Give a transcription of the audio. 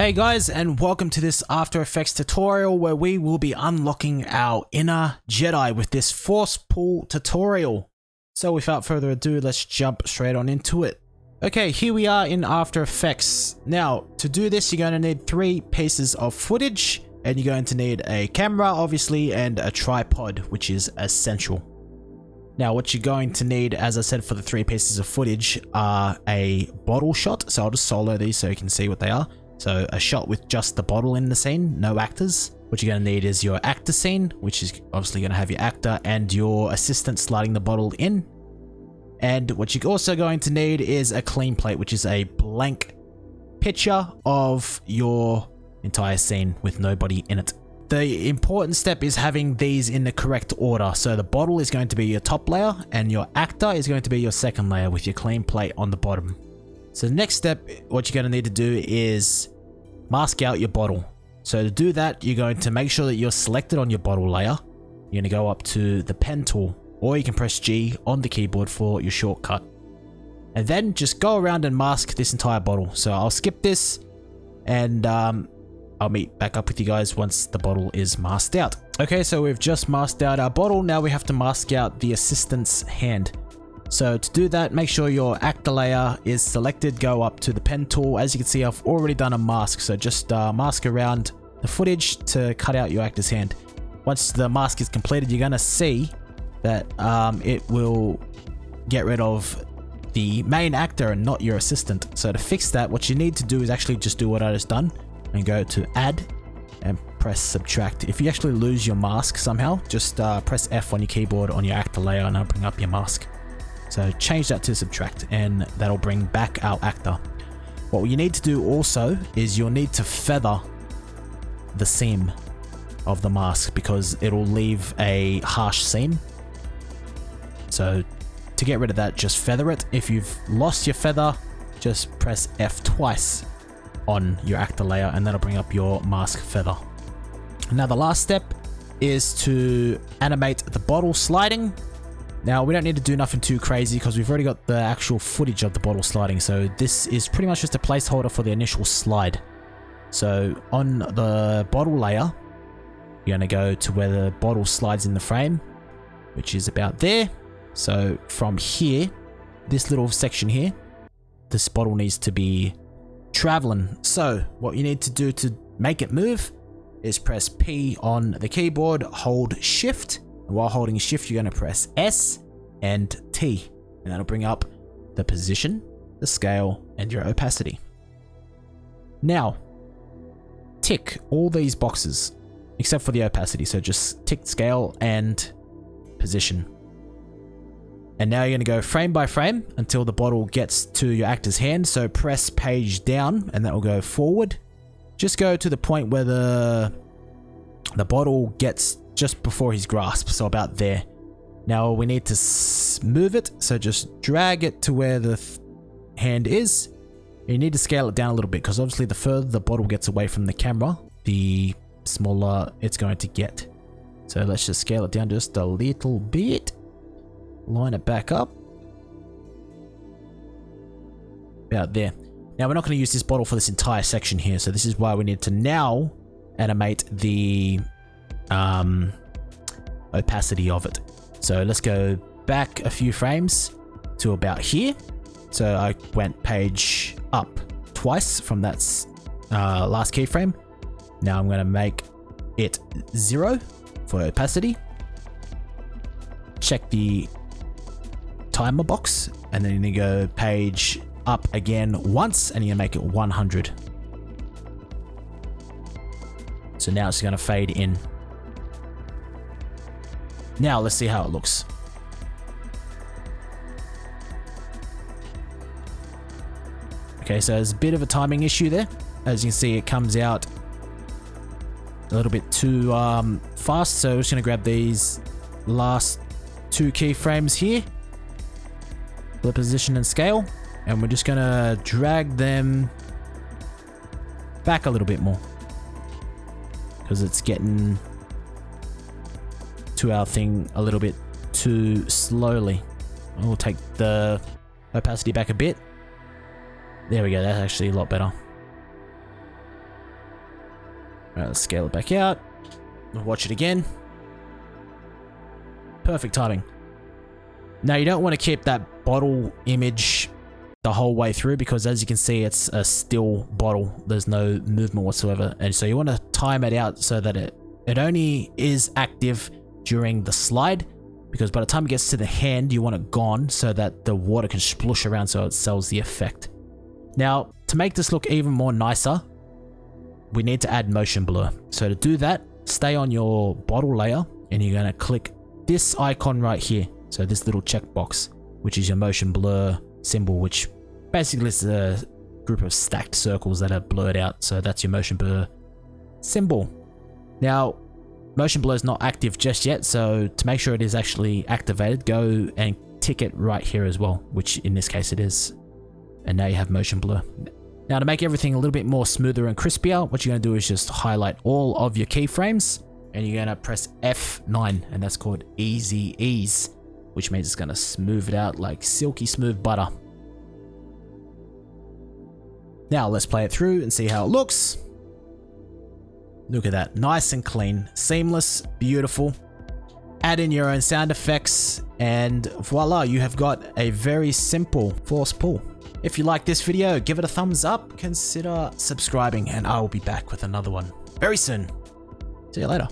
Hey guys, and welcome to this After Effects tutorial where we will be unlocking our inner Jedi with this force pull tutorial. So without further ado, let's jump straight on into it. Okay, here we are in After Effects. Now, to do this, you're going to need 3 pieces of footage, and you're going to need a camera, obviously, and a tripod, which is essential. Now, what you're going to need, as I said, for the 3 pieces of footage are a bottle shot. So I'll just solo these so you can see what they are. So a shot with just the bottle in the scene, no actors. What you're going to need is your actor scene, which is obviously going to have your actor and your assistant sliding the bottle in. And what you're also going to need is a clean plate, which is a blank picture of your entire scene with nobody in it. The important step is having these in the correct order. So the bottle is going to be your top layer and your actor is going to be your second layer with your clean plate on the bottom. So the next step, what you're going to need to do is mask out your bottle. So to do that, you're going to make sure that you're selected on your bottle layer. You're going to go up to the pen tool, or you can press G on the keyboard for your shortcut. And then just go around and mask this entire bottle. So I'll skip this and I'll meet back up with you guys once the bottle is masked out. Okay, so we've just masked out our bottle. Now we have to mask out the assistant's hand. So to do that, make sure your actor layer is selected, go up to the pen tool. As you can see, I've already done a mask, so just mask around the footage to cut out your actor's hand. Once the mask is completed, you're going to see that it will get rid of the main actor and not your assistant. So to fix that, what you need to do is actually just do what I just done and go to add and press subtract. If you actually lose your mask somehow, just press F on your keyboard on your actor layer and it'll bring up your mask. So change that to subtract and that'll bring back our actor. What you need to do also is you'll need to feather the seam of the mask because it'll leave a harsh seam. So to get rid of that, just feather it. If you've lost your feather, just press F twice on your actor layer and that'll bring up your mask feather. Now the last step is to animate the bottle sliding. Now, we don't need to do nothing too crazy because we've already got the actual footage of the bottle sliding. So this is pretty much just a placeholder for the initial slide. So on the bottle layer, you're going to go to where the bottle slides in the frame, which is about there. So from here, this little section here, this bottle needs to be traveling. So what you need to do to make it move is press P on the keyboard, hold Shift. While holding shift, you're going to press S and T, and that'll bring up the position, the scale, and your opacity. Now, tick all these boxes, except for the opacity. So just tick scale and position. And now you're going to go frame by frame until the bottle gets to your actor's hand. So press page down, and that will go forward. Just go to the point where the bottle gets just before his grasp, so about there. Now we need to move it, so just drag it to where the hand is. You need to scale it down a little bit because obviously the further the bottle gets away from the camera, the smaller it's going to get. So let's just scale it down just a little bit. Line it back up. About there. Now we're not going to use this bottle for this entire section here, so this is why we need to now animate the opacity of it. So let's go back a few frames to about here. So I went page up twice from that last keyframe. Now I'm going to make it 0 for opacity. Check the timer box and then you go page up again once and you're going to make it 100. So now it's going to fade in. Now let's see how it looks. Okay, so there's a bit of a timing issue there. As you can see, it comes out a little bit too fast. So we're just going to grab these last 2 keyframes here. The position and scale. And we're just going to drag them back a little bit more. Because it's getting to our thing a little bit too slowly. We'll take the opacity back a bit. There we go, that's actually a lot better. Alright, let's scale it back out. We'll watch it again. Perfect timing. Now you don't want to keep that bottle image the whole way through because as you can see it's a still bottle. There's no movement whatsoever, and so you want to time it out so that it only is active during the slide, because by the time it gets to the hand you want it gone so that the water can splush around so it sells the effect. Now to make this look even more nicer, we need to add motion blur. So to do that, stay on your bottle layer and you're going to click this icon right here. So this little checkbox, which is your motion blur symbol, which basically is a group of stacked circles that are blurred out. So that's your motion blur symbol. Now, motion blur is not active just yet. So to make sure it is actually activated, go and tick it right here as well, which in this case it is. And now you have motion blur. Now to make everything a little bit more smoother and crispier, what you're going to do is just highlight all of your keyframes and you're going to press F9, and that's called Easy Ease, which means it's going to smooth it out like silky smooth butter. Now let's play it through and see how it looks. Look at that, nice and clean, seamless, beautiful. Add in your own sound effects and voila, you have got a very simple force pull. If you like this video, give it a thumbs up, consider subscribing, and I will be back with another one very soon. See you later.